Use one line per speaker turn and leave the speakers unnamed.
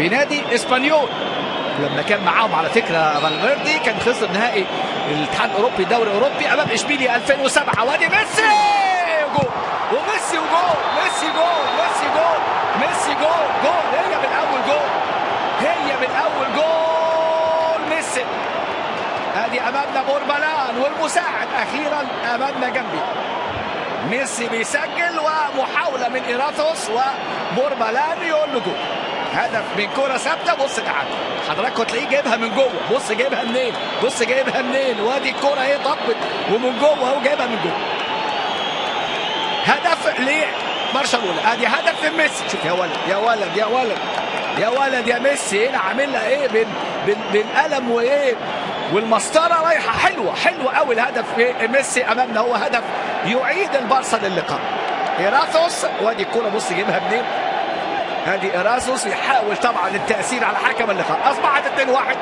في نادي اسبانيول. لما كان معاهم على فكره فالفيردي كان خسر نهائي الاتحاد الاوروبي دوري اوروبي امام اشبيليا 2007. وادي ميسي جول، وميسي وجول، ميسي جول، ميسي جول، ميسي جول، جول. هي من اول جول، هي من اول جول ميسي. ادي امامنا بوربالان والمساعد اخيرا امامنا جنبي. ميسي بيسجل ومحاوله من ايراثوس وبوربالان يقول له جول. هدف من كرة ثابتة. بص تعالى حضراتكم تلاقيه جايبها من جوه. بص جايبها منين، بص جايبها منين. وادي الكرة اهي ضربت ومن جوه اهو جايبها من جوه. هدف لبرشلونة. ادي هدف لميسي. شوف يا ولد يا ولد يا ولد يا ولد يا ميسي هنا عاملها ايه بين قلم وايه والمسطره رايحه. حلوه حلوه قوي الهدف في ميسي امامنا. هو هدف يعيد البارسا للقاء. ايراثوس وادي الكرة بص جايبها منين. ادي ايراثوس يحاول طبعا التاثير على حكم اللقاء. اصبحت 2-1